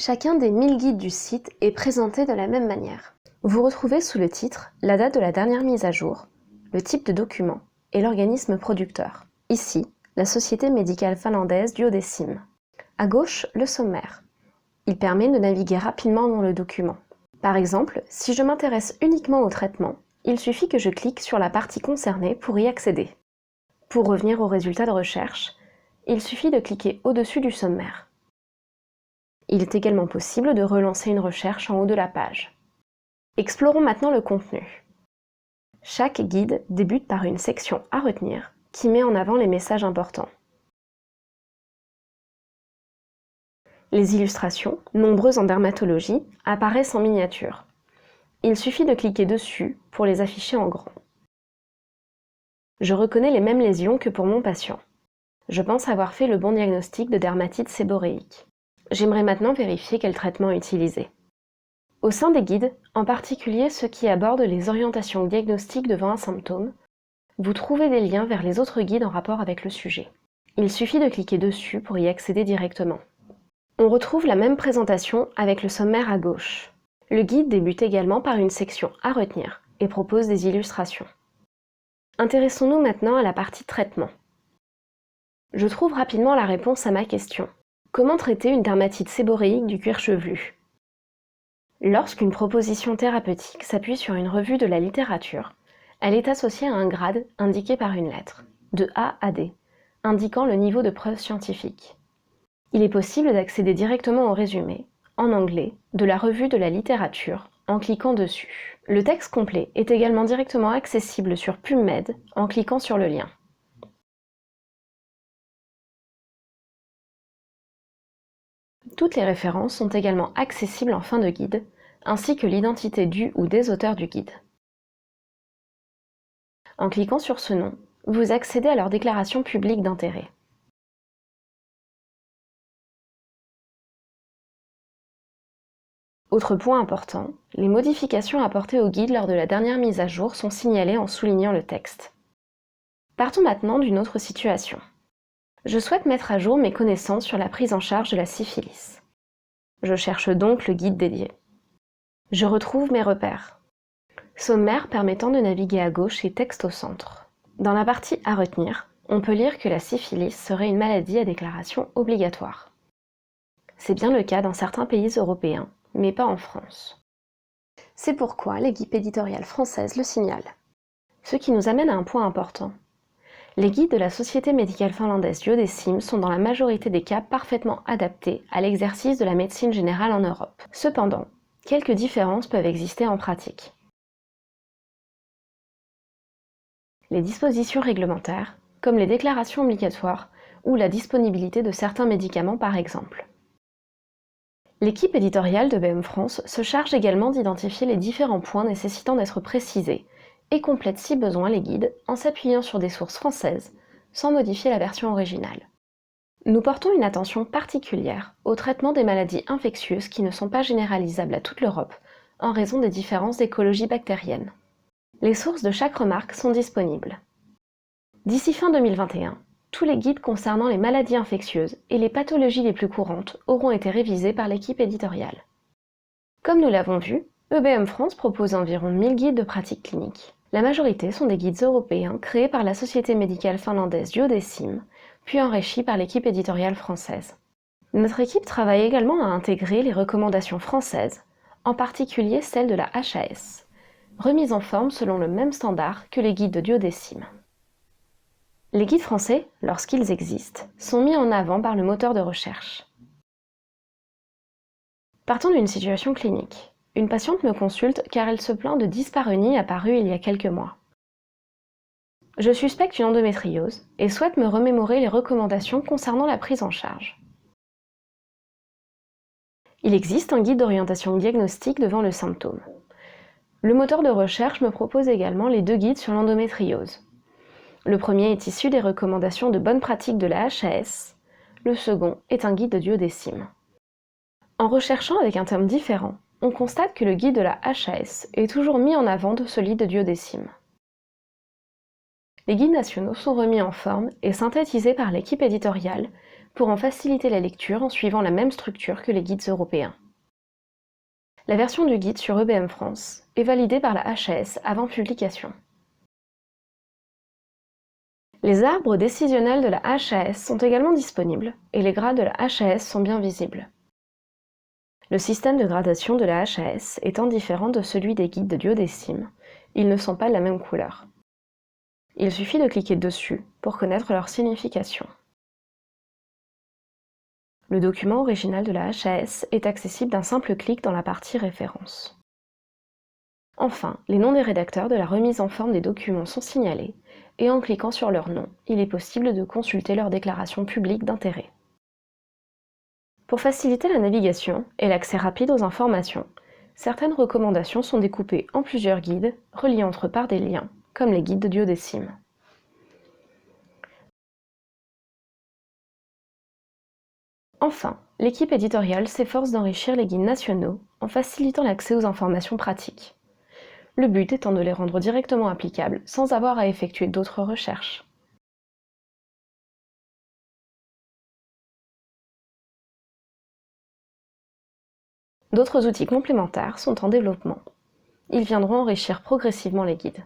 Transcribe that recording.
Chacun des 1000 guides du site est présenté de la même manière. Vous retrouvez sous le titre la date de la dernière mise à jour, le type de document et l'organisme producteur. Ici, la Société médicale finlandaise Duodécime. À gauche, le sommaire. Il permet de naviguer rapidement dans le document. Par exemple, si je m'intéresse uniquement au traitement, il suffit que je clique sur la partie concernée pour y accéder. Pour revenir aux résultats de recherche, il suffit de cliquer au-dessus du sommaire. Il est également possible de relancer une recherche en haut de la page. Explorons maintenant le contenu. Chaque guide débute par une section à retenir qui met en avant les messages importants. Les illustrations, nombreuses en dermatologie, apparaissent en miniature. Il suffit de cliquer dessus pour les afficher en grand. Je reconnais les mêmes lésions que pour mon patient. Je pense avoir fait le bon diagnostic de dermatite séboréique. J'aimerais maintenant vérifier quel traitement utiliser. Au sein des guides, en particulier ceux qui abordent les orientations diagnostiques devant un symptôme, vous trouvez des liens vers les autres guides en rapport avec le sujet. Il suffit de cliquer dessus pour y accéder directement. On retrouve la même présentation avec le sommaire à gauche. Le guide débute également par une section à retenir et propose des illustrations. Intéressons-nous maintenant à la partie traitement. Je trouve rapidement la réponse à ma question. Comment traiter une dermatite séboréique du cuir chevelu? Lorsqu'une proposition thérapeutique s'appuie sur une revue de la littérature, elle est associée à un grade indiqué par une lettre, de A à D, indiquant le niveau de preuve scientifique. Il est possible d'accéder directement au résumé, en anglais, de la revue de la littérature, en cliquant dessus. Le texte complet est également directement accessible sur PubMed en cliquant sur le lien. Toutes les références sont également accessibles en fin de guide, ainsi que l'identité du ou des auteurs du guide. En cliquant sur ce nom, vous accédez à leur déclaration publique d'intérêt. Autre point important, les modifications apportées au guide lors de la dernière mise à jour sont signalées en soulignant le texte. Partons maintenant d'une autre situation. Je souhaite mettre à jour mes connaissances sur la prise en charge de la syphilis. Je cherche donc le guide dédié. Je retrouve mes repères. Sommaire permettant de naviguer à gauche et texte au centre. Dans la partie à retenir, on peut lire que la syphilis serait une maladie à déclaration obligatoire. C'est bien le cas dans certains pays européens, mais pas en France. C'est pourquoi l'équipe éditoriale française le signale. Ce qui nous amène à un point important. Les guides de la Société médicale finlandaise Duodécime sont dans la majorité des cas parfaitement adaptés à l'exercice de la médecine générale en Europe. Cependant, quelques différences peuvent exister en pratique. Les dispositions réglementaires, comme les déclarations obligatoires ou la disponibilité de certains médicaments par exemple. L'équipe éditoriale de BM France se charge également d'identifier les différents points nécessitant d'être précisés et complète si besoin les guides en s'appuyant sur des sources françaises, sans modifier la version originale. Nous portons une attention particulière au traitement des maladies infectieuses qui ne sont pas généralisables à toute l'Europe en raison des différences d'écologie bactérienne. Les sources de chaque remarque sont disponibles. D'ici fin 2021, tous les guides concernant les maladies infectieuses et les pathologies les plus courantes auront été révisés par l'équipe éditoriale. Comme nous l'avons vu, EBM France propose environ 1000 guides de pratique clinique. La majorité sont des guides européens créés par la Société médicale finlandaise Duodécime, puis enrichis par l'équipe éditoriale française. Notre équipe travaille également à intégrer les recommandations françaises, en particulier celles de la HAS, remises en forme selon le même standard que les guides de Duodécime. Les guides français, lorsqu'ils existent, sont mis en avant par le moteur de recherche. Partons d'une situation clinique. Une patiente me consulte car elle se plaint de dyspareunie apparue il y a quelques mois. Je suspecte une endométriose et souhaite me remémorer les recommandations concernant la prise en charge. Il existe un guide d'orientation diagnostique devant le symptôme. Le moteur de recherche me propose également les 2 guides sur l'endométriose. Le premier est issu des recommandations de bonne pratique de la HAS, le second est un guide de Duodécime. En recherchant avec un terme différent, on constate que le guide de la HAS est toujours mis en avant de celui de Duodécime. Les guides nationaux sont remis en forme et synthétisés par l'équipe éditoriale pour en faciliter la lecture en suivant la même structure que les guides européens. La version du guide sur EBM France est validée par la HAS avant publication. Les arbres décisionnels de la HAS sont également disponibles et les grades de la HAS sont bien visibles. Le système de gradation de la HAS étant différent de celui des guides de duodécime, ils ne sont pas de la même couleur. Il suffit de cliquer dessus pour connaître leur signification. Le document original de la HAS est accessible d'un simple clic dans la partie référence. Enfin, les noms des rédacteurs de la remise en forme des documents sont signalés, et en cliquant sur leur nom, il est possible de consulter leur déclaration publique d'intérêt. Pour faciliter la navigation et l'accès rapide aux informations, certaines recommandations sont découpées en plusieurs guides, reliés entre eux par des liens, comme les guides de duodécime. Enfin, l'équipe éditoriale s'efforce d'enrichir les guides nationaux en facilitant l'accès aux informations pratiques. Le but étant de les rendre directement applicables sans avoir à effectuer d'autres recherches. D'autres outils complémentaires sont en développement. Ils viendront enrichir progressivement les guides.